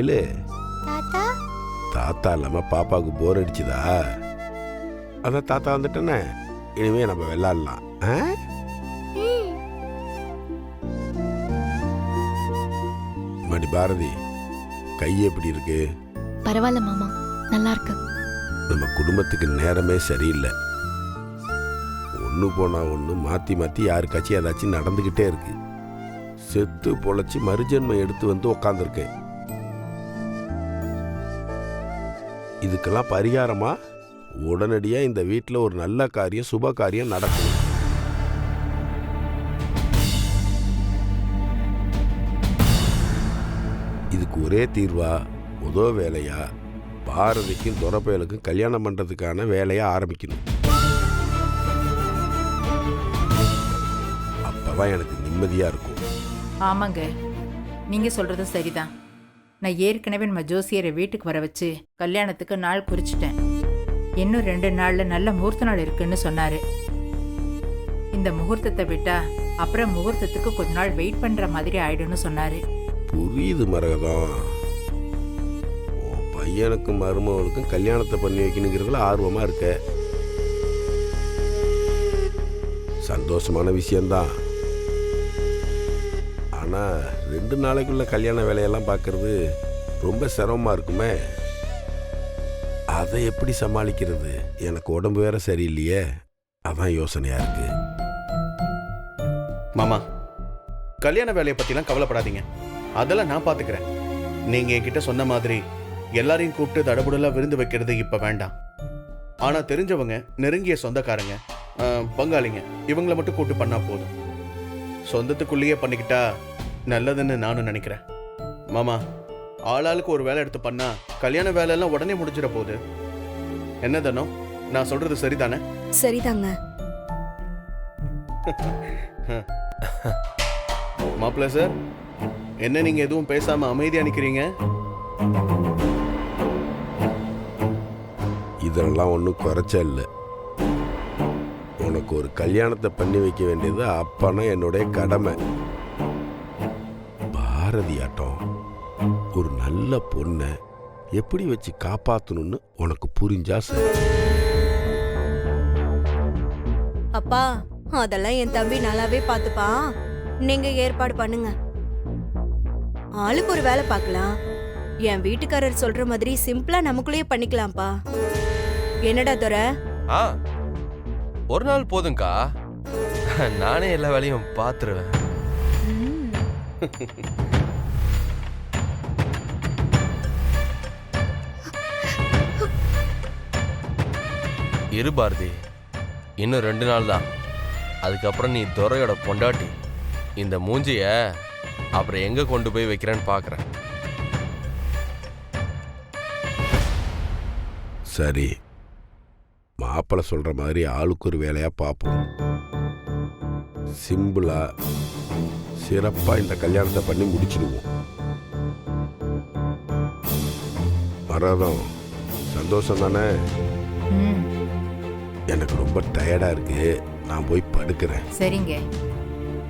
தமிழ், தாத்தா தாத்தா இல்லாம பாப்பாவுக்கு போர் அடிச்சுதா? அதான் தாத்தா வந்துட்டேனே, இனிமே நம்ம விளையாடலாம். மணி பாரதி, கை எப்படி இருக்கு? பரவாயில்ல மாமா, நல்லா இருக்கு. நம்ம குடும்பத்துக்கு நேரமே சரியில்லை. ஒன்று போனா ஒன்று மாற்றி மாற்றி யாருக்காச்சும் ஏதாச்சும் நடந்துக்கிட்டே இருக்கு. செத்து பொழைச்சி மறுஜன்மம் எடுத்து வந்து உக்காந்துருக்கேன். இதுக்கெல்லாம் பரிகாரமா உடனடியாக இந்த வீட்டில் ஒரு நல்ல காரியம், சுப காரியம் நடக்கும். இதுக்கு ஒரே தீர்வா, முதல் வேலையா பாரதிக்கும் துரப்பயலுக்கும் கல்யாணம் பண்ணுறதுக்கான வேலையை ஆரம்பிக்கணும். அப்பதான் எனக்கு நிம்மதியாக இருக்கும். ஆமாங்க, நீங்கள் சொல்கிறதும் சரிதான். நான் ஏற்கனவே நம்ம ஜோசியரை வீட்டுக்கு வர வச்சு கல்யாணத்துக்கு நாள் குறிச்சிட்டேன். இன்னும் 2 நாளில் நல்ல முகூர்த்த நாள் இருக்குன்னு சொன்னார். இந்த முகூர்த்தத்தை விட்டா அப்புறம் முகூர்த்தத்துக்கு கொஞ்ச நாள் வெயிட் பண்ணுற மாதிரி ஆயிடும்னு சொன்னார். புரியுது மரகதம். உன் பையனுக்கும் மருமகளுக்கும் கல்யாணத்தை பண்ணி வைக்கணுங்கிறதுல ஆர்வமாக இருக்க. சந்தோஷமான விஷயம்தான். ஆனால் 2 நாளைக்குள்ள கல்யாண வேலையெல்லாம் பார்க்கறது ரொம்ப சிரமமாக இருக்குமே. அதை எப்படி சமாளிக்கிறது? எனக்கு உடம்பு வேற சரியில்லையே, அதான் யோசனையாக இருக்கு. மாமா, கல்யாண வேலையை பற்றிலாம் கவலைப்படாதீங்க, அதெல்லாம் நான் பார்த்துக்கிறேன். நீங்கள் என்கிட்ட சொன்ன மாதிரி எல்லாரையும் கூப்பிட்டு தடபுடலாக விருந்து வைக்கிறது இப்போ வேண்டாம். ஆனால் தெரிஞ்சவங்க, நெருங்கிய சொந்தக்காரங்க, பங்காளிங்க, இவங்களை மட்டும் கூப்பிட்டு பண்ணால் போதும். சொந்தத்துக்குள்ளேயே பண்ணிக்கிட்டா நல்லதுன்னு நானும் நினைக்கிறேன். மாமா, ஆளாளுக்கு ஒரு வேலை எடுத்து பண்ணா கல்யாண வேலையெல்லாம் உடனே முடிஞ்சிட போகுது. என்ன தானோ, நான் சொல்றது சரிதானே? சரிதாங்க. மாப்பிள்ள சார், என்ன நீங்க எதுவும் பேசாம அமைதியா நிக்கிறீங்க? இதெல்லாம் ஒன்றும் குறைச்ச இல்லை. உனக்கு ஒரு கல்யாணத்தை பண்ணி வைக்க வேண்டியது அப்பனா என்னுடைய கடமை. பாரதியாட்டம் ஒரு நல்ல பொண்ணை எப்படி வச்சு காப்பாற்றணும்னு உனக்கு புரிஞ்சா சரி. அப்பா, அதெல்லாம் என் தம்பி நல்லாவே பார்த்துப்பான். நீங்க ஏற்பாடு பண்ணுங்க. ஆளுக்கு ஒரு வேலை பார்க்கலாம். என் வீட்டுக்காரர் சொல்ற மாதிரி சிம்பிளா நமக்குள்ளேயே பண்ணிக்கலாம்ப்பா. என்னடா துரை? ஒரு நாள் போதும்க்கா, நானே எல்லா வேலையும் பார்த்துருவேன். இரு பாரதி, இன்னும் 2 நாள் தான். அதுக்கப்புறம் நீ துரையோட பொண்டாட்டி. இந்த மூஞ்சிய அப்புறம் எங்க கொண்டு போய் வைக்கிறேன்னு பார்க்குறேன். சரி, மாப்பிள்ளை சொல்ற மாதிரி ஆளுக்கு ஒரு வேலையா பார்ப்போம். சிம்பிளா சிறப்பா இந்த கல்யாணத்தை பண்ணி முடிச்சிடுவோம். மரதம், சந்தோஷம் தானே? எனக்கு ரொம்ப டயர்டா இருக்கு, நான் போய் படுக்கிறேன். சரிங்க,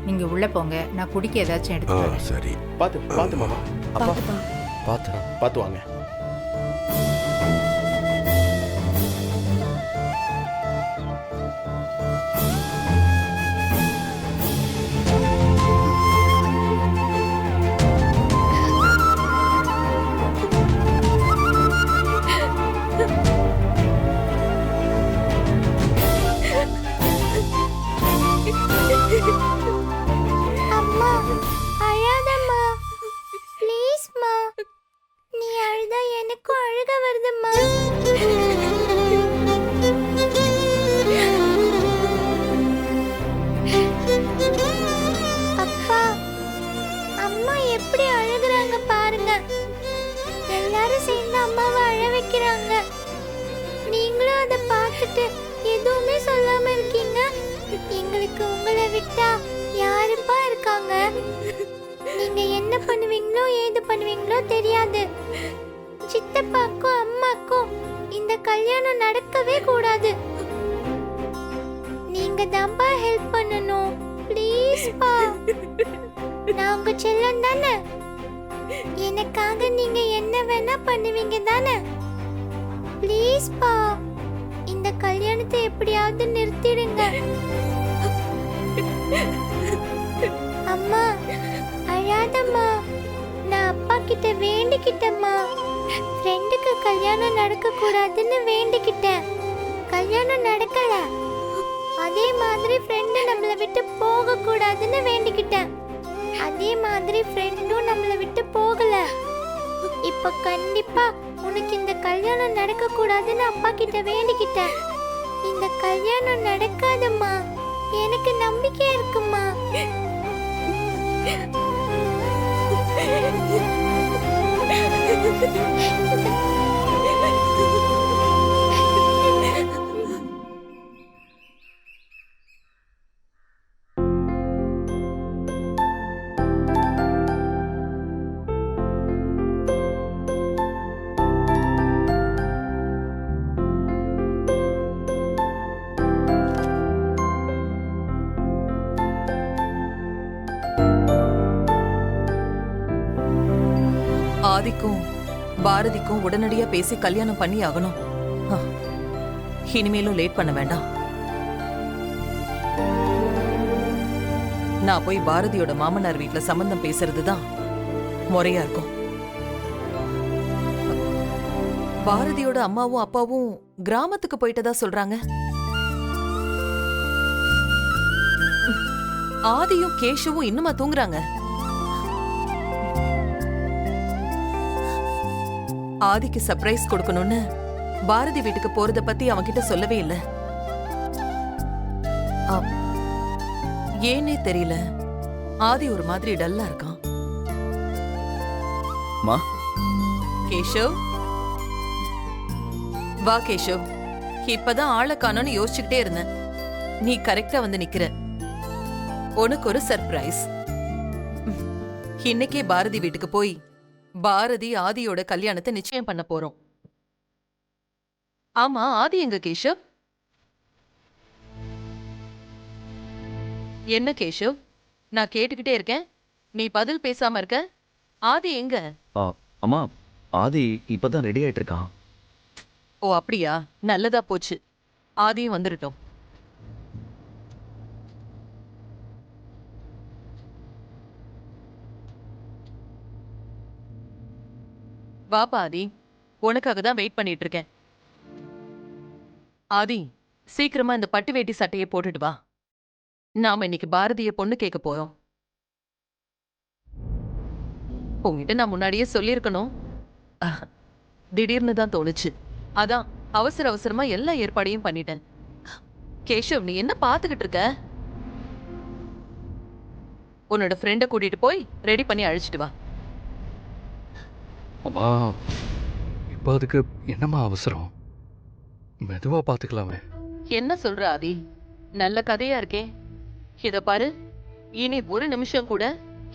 நீங்க உள்ள போங்க, நான் குடிக்க ஏதாச்சும் எடுத்து. சரி, பார்த்து மாமா. அப்பா பார்த்து வாங்க. அம்மா, அழாதம்மா, ப்ளீஸ்மா. நீ அழுதா எனக்கும் அழுக வருதும்மா. அப்பா, அம்மா எப்படி அழுகுறாங்க பாருங்க. எல்லாரும் சேர்ந்து அம்மாவை அழ வைக்கிறாங்க. நீங்களும் அதை பார்த்துட்டு எதுவுமே சொல்லாம இருக்கீங்க. எங்களுக்கு உங்களை விட்டா யாருப்பா இருக்காங்க? நீங்க என்ன பண்ணுவீங்களோ ஏது பண்ணுவீங்களோ தெரியாது. சித்தப்பாக்கும் அம்மாக்கும் இந்த கல்யாணம் நடக்கவே கூடாது. நீங்க தான்ப்பா ஹெல்ப் பண்ணணும். ப்ளீஸ் பா. நான் உங்க செல்லம் தானே. எனக்காக நீங்க என்ன வேணா பண்ணுவீங்க தானே? ப்ளீஸ் பா, இந்த கல்யாணத்தை எப்படியாவது நிறுத்திடுங்க. அம்மா அழாதம்மா, நான் அப்பா கிட்ட வேண்டிக்கிட்டேம்மா. ஃப்ரெண்டுக்கு கல்யாணம் நடக்க கூடாதுன்னு வேண்டிக்கிட்டேன். கல்யாணம் நடக்கல. அதே மாதிரி ஃப்ரெண்டு நம்மளை விட்டு போக கூடாதுன்னு வேண்டிக்கிட்டேன். அதே மாதிரி ஃப்ரெண்டும் நம்மளை விட்டு போகல. இப்ப கண்டிப்பா உனக்கு இந்த கல்யாணம் நடக்க கூடாதுன்னு அப்பா கிட்ட வேண்டிக்கிட்டேன். இந்த கல்யாணம் நடக்காதம்மா, எனக்கு நம்பிக்கை இருக்குமா. ஆதிக்கும் பாரதிக்கும் உடனடியா பேசி கல்யாணம் பண்ணி ஆகணும். இனிமேலும் லேட் பண்ண வேண்டாம். நான் போய் பாரதியோட மாமனார் வீட்ல சம்பந்தம் பேசுறதுதான் முறையா இருக்கும். பாரதியோட அம்மாவும் அப்பாவும் கிராமத்துக்கு போயிட்டதா சொல்றாங்க. ஆதியும் கேஷவும் இன்னுமா தூங்குறாங்க? ஆதிக்கு சர்ப்ரைஸ் கொடுக்கணும்னு பாரதி வீட்டுக்கு போறத பத்தி அவன்கிட்ட சொல்லவே இல்ல. ஏனே தெரியல, ஆதி ஒரு மாதிரி டல்லா இருக்கான். கேஷவ், வா கேஷவ். இப்பதான் ஆளை காணோன்னு யோசிச்சுக்கிட்டே இருந்தேன். நீ கரெக்டா வந்து நிக்கிற. உனக்கு ஒரு சர்ப்ரைஸ். இன்னைக்கே பாரதி வீட்டுக்கு போய் பாரதி ஆதியோட கல்யாணத்தை நிச்சயம் பண்ண போறோம். ஆமா, ஆதி எங்க கேஷவ்? என்ன கேஷவ், நான் கேட்டுக்கிட்டே இருக்கேன், நீ பதில் பேசாம இருக்க. ஆதி எங்க? அம்மா, ஆதி இப்பதான் ரெடி ஆயிட்டு இருக்கான். ஓ அப்படியா, நல்லதா போச்சு. ஆதியும் வந்துருட்டோம். வாப்பா ஆதி, உனக்காக தான் வெயிட் பண்ணிட்டு இருக்கேன். ஆதி, சீக்கிரமா இந்த பட்டு வேட்டி சட்டையை போட்டுட்டு வா. நாம இன்னைக்கு பாரதிய பொண்ணு கேட்க போறோம். உங்ககிட்ட நான் முன்னாடியே சொல்லியிருக்கணும். திடீர்னு தான் தோணுச்சு. அதான் அவசர அவசரமா எல்லா ஏற்பாடையும் பண்ணிட்டேன். கேஷவ், நீ என்ன பாத்துக்கிட்டு இருக்க? உன்னோட ஃப்ரெண்டை கூட்டிட்டு போய் ரெடி பண்ணி அழைச்சிட்டு வா. அம்மா, இப்போ அதுக்கு என்னம்மா அவசரம்? மெதுவா பார்த்துக்கலாமே. என்ன சொல்ற ஆதி? நல்ல கதையா இருக்கே. இத பாரு, இனி ஒரு நிமிஷம் கூட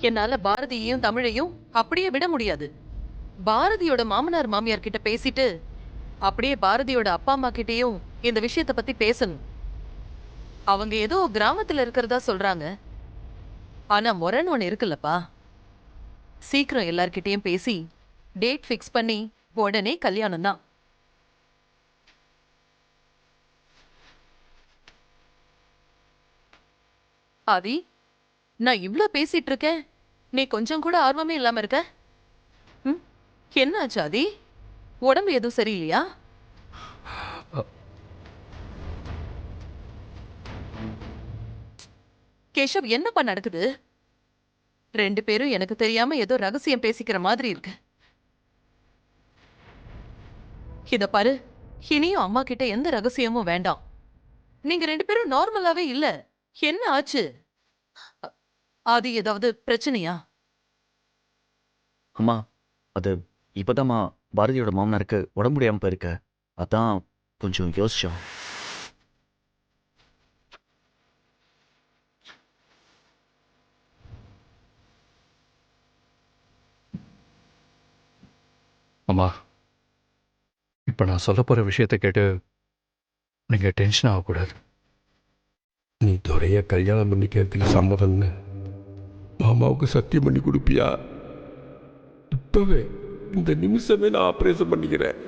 என்னால பாரதியையும் தமிழையும் அப்படியே விட முடியாது. பாரதியோட மாமனார் மாமியார் கிட்ட பேசிட்டு அப்படியே பாரதியோட அப்பா அம்மா கிட்டேயும் இந்த விஷயத்த பத்தி பேசணும். அவங்க ஏதோ கிராமத்துல இருக்கிறதா சொல்றாங்க. ஆனா முரண் ஒண்ணு இருக்குல்லப்பா. சீக்கிரம் எல்லார்கிட்டயும் பேசி டேட் ஃபிக்ஸ் பண்ணி உடனே கல்யாணம் தான். ஆதி, நான் இவ்ளோ பேசிட்டு இருக்கேன், நீ கொஞ்சம் கூட ஆர்வமே இல்லாம இருக்க. என்ன ஆச்சு ஆதி? உடம்பு எதுவும் சரியில்லையா? கேஷவ், என்னப்பா நடக்குது? ரெண்டு பேரும் எனக்கு தெரியாம ஏதோ ரகசியம் பேசிக்கிற மாதிரி இருக்கு. இத பாரு, இனியும் அம்மா கிட்ட எந்த ரகசியமும் வேண்டாம். நீங்க ரெண்டு பேரும் நார்மலாவே இல்ல. என்ன ஆச்சு? ஆதி, ஏதாவது பிரச்சனையா? அம்மா, அது இப்போதாம்மா பாரதியோட மாமனாருக்கு உடம்பு முடியாம போயிருக்கு. அதான் கொஞ்சம் யோசிச்சோம். அம்மா, இப்போ நான் சொல்ல போகிற விஷயத்தை கேட்டு நீங்கள் டென்ஷன் ஆகக்கூடாது. நீ துறைய கல்யாணம் பண்ணிக்கிறதுக்கு சம்மதம்னு மாமாவுக்கு சத்தியம் பண்ணி கொடுப்பியா? இப்பவே இந்த நிமிஷமே நான் ஆப்ரேஷன் பண்ணிக்கிறேன்.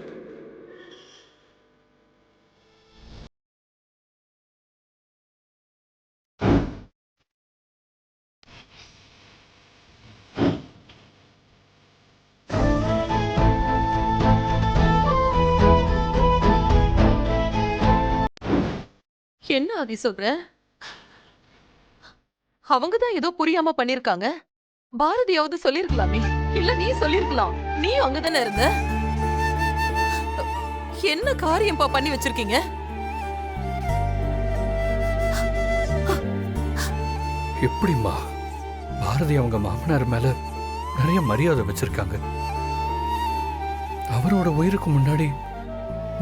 என்ன ஆதி சொல்ற? அவங்க தான் ஏதோ புரியாம பண்ணிருக்காங்க. பாரதியாவது சொல்லிருக்கலாமே. இல்ல நீ சொல்லிருக்கலாம். நீ அங்கதானே இருந்த. என்ன காரியம்பா பண்ணி வச்சிருக்கீங்க? எப்படிம்மா பாரதி அவங்க மாமனார் மேல நிறைய மரியாதை வச்சிருக்காங்க. அவரோட உயிருக்கு முன்னாடி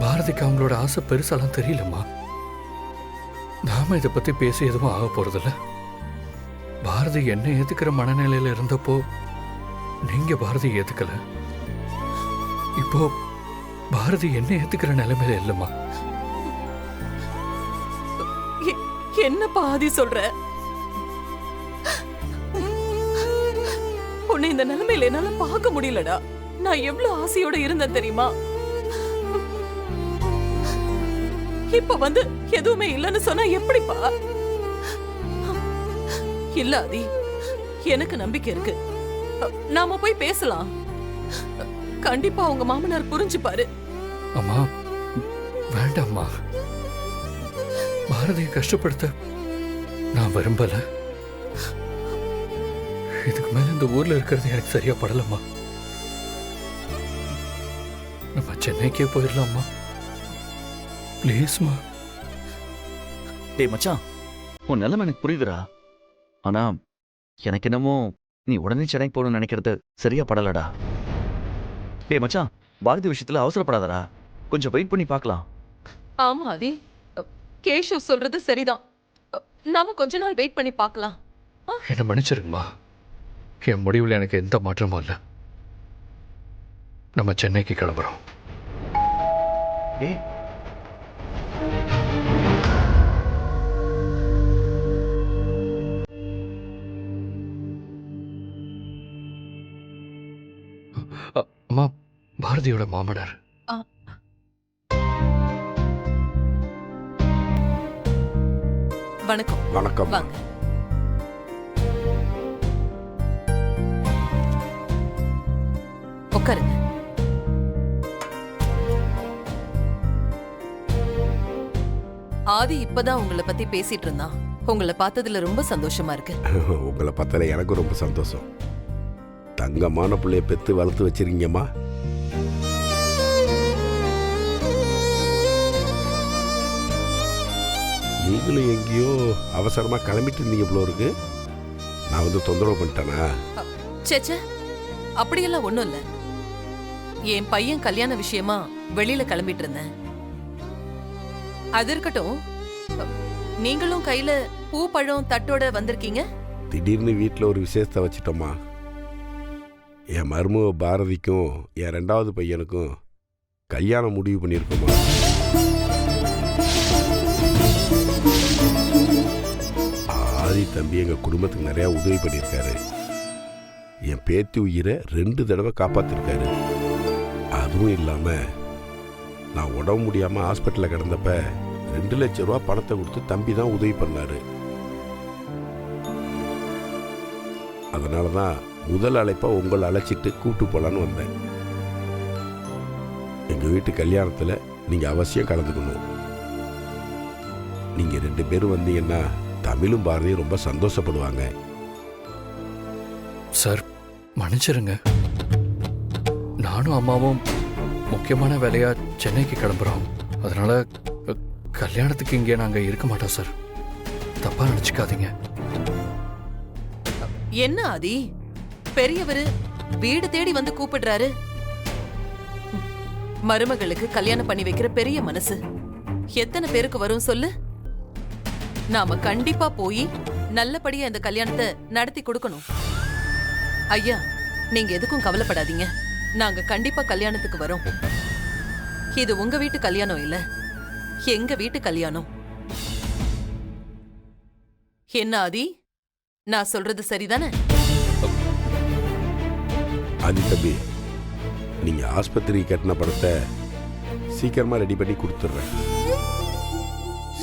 பாரதிக்கு அவங்களோட ஆசை பெருசாலாம் தெரியலம்மா. நாம இதை பத்தி பேசி எதுவும் ஆக போறதில்ல. பாரதி என்ன ஏத்துக்கிற மனநிலையில இருந்தப்போ நீங்க பாரதி ஏத்துக்கல. இப்போ பாரதி என்ன ஏத்துக்கிற நிலைமையில இல்லம்மா. என்னப்பா ஆதி சொல்ற? உன்னை இந்த நிலைமையில என்னால பார்க்க முடியலடா. நான் எவ்வளவு ஆசையோட இருந்தேன் தெரியுமா? இப்ப வந்து எதுவுமே இல்லைன்னு சொன்னா எப்படிப்பா? இல்ல ஆதி, எனக்கு நம்பிக்கை இருக்கு. நாம போய் பேசலாம். கண்டிப்பா உங்க மாமனார் புரிஞ்சுப்பாரு. அம்மா வேண்டாம்மா, பாரதியை கஷ்டப்படுத்த நான் விரும்பல. இதுக்கு மேல இந்த ஊர்ல இருக்கிறது எனக்கு சரியா படலம்மா. நம்ம சென்னைக்கே போயிடலாம்மா, ப்ளீஸ்மா. டேய் மச்சான், உன் நிலைமை எனக்கு புரியுதுடா. ஆனா எனக்கு என்னமோ நீ உடனே சென்னைக்கு போகணும்னு நினைக்கிறது சரியா படலடா. டேய் மச்சான், பாரதி விஷயத்துல அவசரப்படாதடா, கொஞ்சம் வெயிட் பண்ணி பார்க்கலாம். ஆமா ஆதி, கேஷவ் சொல்றது சரிதான். நாம கொஞ்ச நாள் வெயிட் பண்ணி பார்க்கலாம். என்ன மன்னிச்சிருங்கம்மா, என் முடிவில் எனக்கு எந்த மாற்றமும் இல்லை. நம்ம சென்னைக்கு கிளம்புறோம். ஏய் அம்மா, பாரதியோட மாமனார். வணக்கம். வணக்கம். வாங்க. உட்காருங்க. ஆதி இப்பதான் உங்களை பத்தி பேசிட்டு இருந்தான். உங்களை பார்த்ததுல ரொம்ப சந்தோஷமா இருக்கு. உங்களை பார்த்தால எனக்கும் ரொம்ப சந்தோஷம். தங்கமான பிள்ளைய பெத்து வளர்த்து வச்சிருக்கீங்கம்மா. நீங்களும் எங்கேயோ அவசரமா கிளம்பிட்டு இருந்தீங்க போல இருக்கு. நான் வந்து தொந்தரவு பண்ணிட்டேனா? சேச்சே, அப்படியெல்லாம் ஒண்ணும் இல்ல. என் பையன் கல்யாண விஷயமா வெளியில கிளம்பிட்டு இருந்தேன். அது இருக்கட்டும், நீங்களும் கையில பூ பழம் தட்டோட வந்திருக்கீங்க. திடீர்னு வீட்டில் ஒரு விசேஷத்தை வச்சிட்டோம்மா. என் மருமக பாரதிக்கும் என் 2வது பையனுக்கும் கல்யாணம் முடிவு பண்ணியிருக்கோம்மா. ஆதி தம்பி எங்கள் குடும்பத்துக்கு நிறையா உதவி பண்ணியிருக்காரு. என் பேத்தி உயிரை 2 தடவை காப்பாற்றிருக்காரு. அதுவும் இல்லாமல் நான் உடம்பு முடியாமல் ஹாஸ்பிட்டலில் கிடந்தப்ப 2 லட்சம் ரூபா பணத்தை கொடுத்து தம்பி தான் உதவி பண்ணாரு. அதனால தான் முதல் அழைப்பா உங்களை அழைச்சிட்டு கூப்பிட்டு போகலான்னு வந்தேன். எங்கள் வீட்டு கல்யாணத்தில் நீங்கள் அவசியம் கலந்துக்கணும். நீங்கள் 2 பேரும் வந்தீங்கன்னா தமிழும் பாரதியும் ரொம்ப சந்தோஷப்படுவாங்க. சார் மன்னிச்சிருங்க, நானும் அம்மாவும் முக்கியமான வேலையா சென்னைக்கு கிளம்புறோம். அதனால கல்யாணத்துக்கு இங்கே நாங்க இருக்க மாட்டோம் சார். தப்பா நினைச்சுக்காதீங்க. என்ன ஆதி, பெரியவரு வீடு தேடி வந்து கூப்பிடுறாரு. மருமகளுக்கு கல்யாணம் பண்ணி வைக்கிற பெரிய மனசு எத்தனை பேருக்கு வரும் சொல்லு? நாம கண்டிப்பா போய் நல்லபடியா இந்த கல்யாணத்தை நடத்தி கொடுக்கணும். ஐயா, நீங்க எதுக்கும் கவலைப்படாதீங்க. நாங்க கண்டிப்பா கல்யாணத்துக்கு வரோம். இது உங்க வீட்டு கல்யாணம் இல்ல, எங்க வீட்டு கல்யாணம். என்ன ஆதி, நான் சொல்றது சரிதானே? ஆதி தம்பி, நீங்கள் ஆஸ்பத்திரி கட்டின பணத்தை சீக்கிரமாக ரெடி பண்ணி கொடுத்துட்றேன்.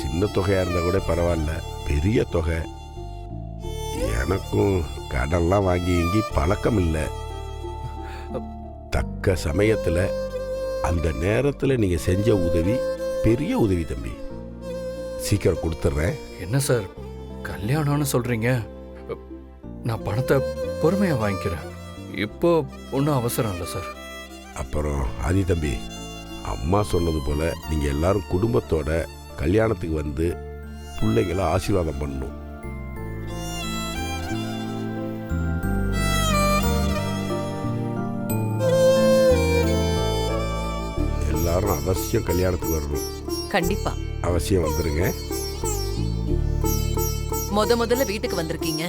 சின்ன தொகையாக இருந்தால் கூட பரவாயில்ல, பெரிய தொகை. எனக்கும் கடன்லாம் வாங்கி பழக்கம் இல்லை. தக்க சமயத்தில் அந்த நேரத்தில் நீங்கள் செஞ்ச உதவி பெரிய உதவி தம்பி. சீக்கிரம் கொடுத்துட்றேன். என்ன சார் கல்யாணம்னு சொல்றீங்க? நான் பணத்தை பொறுமையா வாங்கிக்கிறேன். இப்போ ஒன்றும் அவசரம் இல்லை சார். அப்புறம் ஆதி தம்பி, அம்மா சொன்னது போல நீங்கள் எல்லாரும் குடும்பத்தோட கல்யாணத்துக்கு வந்து பிள்ளைங்களை ஆசீர்வாதம் பண்ணணும். எல்லாரும் அவசியம் கல்யாணத்துக்கு வரணும். கண்டிப்பா அவசியம் வந்துருங்க. முதல்ல வீட்டுக்கு வந்திருக்கீங்க,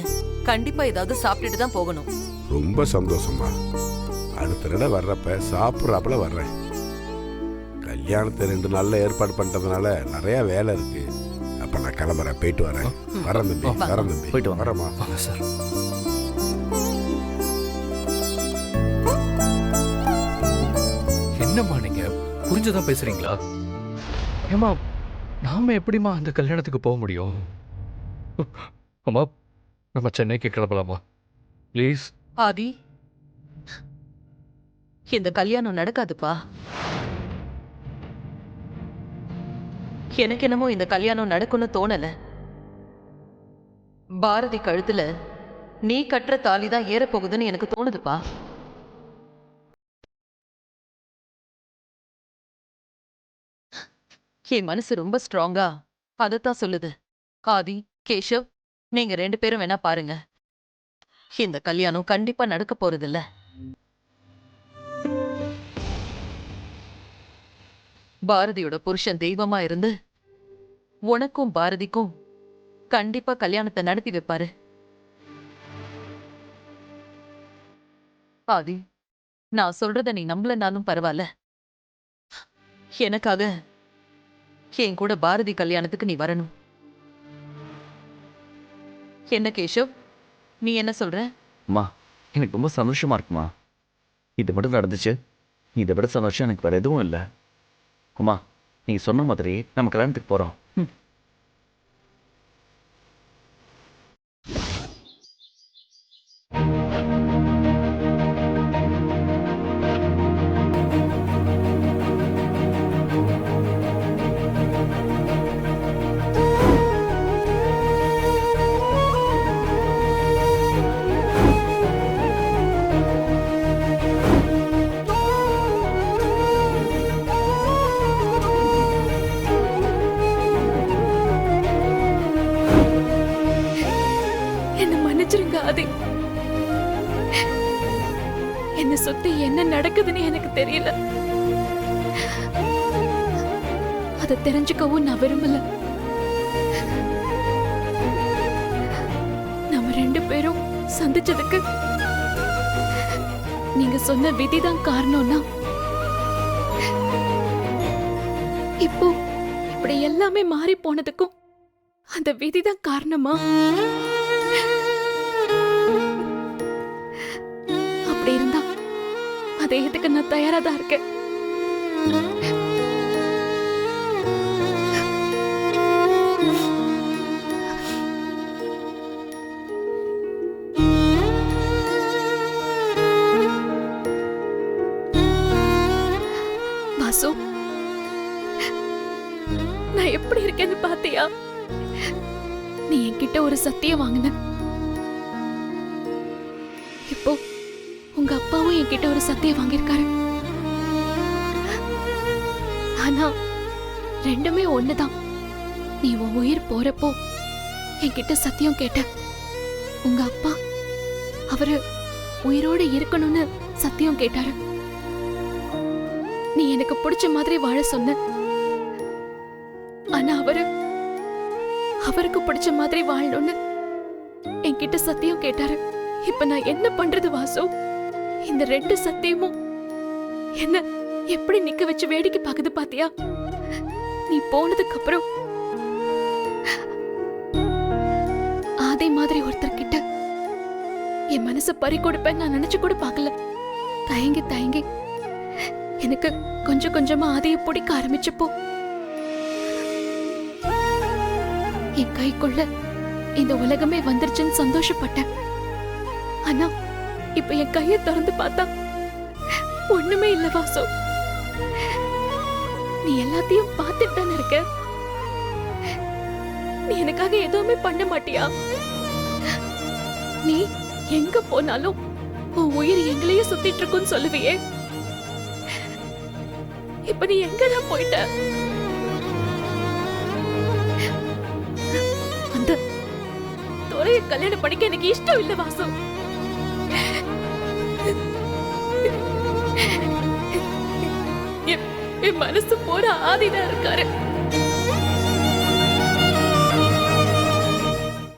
கண்டிப்பா ஏதாவது சாப்பிட்டுட்டு தான் போகணும். ரொம்ப சந்தோஷமா. அடுத்த தடவை வர்றப்ப சாப்பிட்றாப்புல வர்றேன். கல்யாணத்தை 2 நாள்ல ஏற்பாடு பண்றதுனால நிறைய வேலை இருக்கு. அப்ப நான் கிளம்புறேன், போயிட்டு வரேன். வரேன் தம்பி, வரேன் தம்பி, போயிட்டு வாங்க. வரேம்மா. வாங்க சார். என்னம்மா நீங்க புரிஞ்சுதான் பேசுறீங்களா? ஏம்மா நாம எப்படிம்மா அந்த கல்யாணத்துக்கு போக முடியும்? அம்மா நம்ம சென்னைக்கு கிளம்பலாமா ப்ளீஸ்? ஆதி, இந்த கல்யாணம் நடக்காதுப்பா. எனக்கு என்னமோ இந்த கல்யாணம் நடக்கும்னு தோணல. பாரதி கழுத்துல நீ கட்டுற தாலி தான் ஏறப்போகுதுன்னு எனக்கு தோணுதுப்பா. என் மனசு ரொம்ப ஸ்ட்ராங்கா அதைத்தான் சொல்லுது. ஆதி, கேஷவ், நீங்க 2 பேரும் வேணா பாருங்க. இந்த கல்யாணம் கண்டிப்பா நடக்க போறதில்ல. பாரதியோட புருஷன் தெய்வமா இருந்து உனக்கும் பாரதிக்கும் கண்டிப்பா கல்யாணத்தை நடத்தி வைப்பாரு. ஆதி, நான் சொல்றத நீ நம்பலனாலும் பரவாயில்ல, எனக்காக என் கூட பாரதி கல்யாணத்துக்கு நீ வரணும். என்ன கேஷவ், நீ என்ன சொல்ற? அம்மா எனக்கு ரொம்ப சந்தோஷமா இருக்குமா. இது மட்டும் நடந்துச்சு, இதை விட சந்தோஷம் எனக்கு வேற எதுவும் இல்லை. அம்மா நீங்க சொன்ன மாதிரி நம்ம கல்யாணத்துக்கு போறோம். என்ன மன்னிச்சிருங்க ஆதி. என்ன சுத்தி என்ன நடக்குதுன்னு எனக்கு தெரியல. அதை தெரிஞ்சுக்கவும் நான் விரும்பல. நம்ம 2 பேரும் சந்திச்சதுக்கு நீங்க சொன்ன விதிதான் காரணம்னா, இப்போ இப்படி எல்லாமே மாறி போனதுக்கும் அந்த விதிதான் காரணமா? அப்படி இருந்தா அதை ஏத்துக்க நான் தயாரா தான் இருக்கேன். வாசு, நான் எப்படி இருக்கேன்னு பாத்தியா? நீ என்கிட்ட ஒரு சத்தியம் வாங்கின. இப்போ உங்க அப்பாவும் என்கிட்ட ஒரு சத்தியம் வாங்கியிருக்காரு. ஆனா 2மே ஒண்ணுதான். நீ உன் உயிர் போறப்போ என்கிட்ட சத்தியம் கேட்ட. உங்க அப்பா அவரு உயிரோட இருக்கணும்னு சத்தியம் கேட்டாரு. நீ எனக்கு பிடிச்ச மாதிரி வாழ சொன்ன. ஆனா அவருக்கு பிடிச்ச மாதிரி வாழணும்னு என்கிட்ட சத்தியம் கேட்டாரு. இப்ப நான் என்ன பண்றது வாசு? இந்த 2 சத்தியமும் என்ன எப்படி நிக்க வச்சு வேடிக்கை பாக்குது பாத்தியா? நீ போனதுக்கு அப்புறம் அதே மாதிரி ஒருத்தர் கிட்ட என் மனச பறி கொடுப்பேன் நான் நினைச்சு கூட பார்க்கல. தயங்கி தயங்கி எனக்கு கொஞ்சம் கொஞ்சமா ஆதியை பிடிக்க ஆரம்பிச்சப்போ என் கைக்குள்ள இந்த உலகமே வந்துருச்சுன்னு சந்தோஷப்பட்டேன். ஆனா இப்ப என் கையை திறந்து பார்த்தா ஒண்ணுமே இல்ல வாசு. நீ எல்லாத்தையும் பார்த்துட்டு தானே இருக்க. நீ எனக்காக எதுவுமே பண்ண மாட்டியா? நீ எங்க போனாலும் உன் உயிர் எங்களையே சுத்திட்டு இருக்குன்னு சொல்லுவியே. இப்ப நீ எங்கடா போயிட்ட? அந்த துறைய கல்யாணம் பண்ணிக்க எனக்கு இஷ்டம் இல்ல வாசு. என் மனசு போற ஆதிதான் இருக்காரு.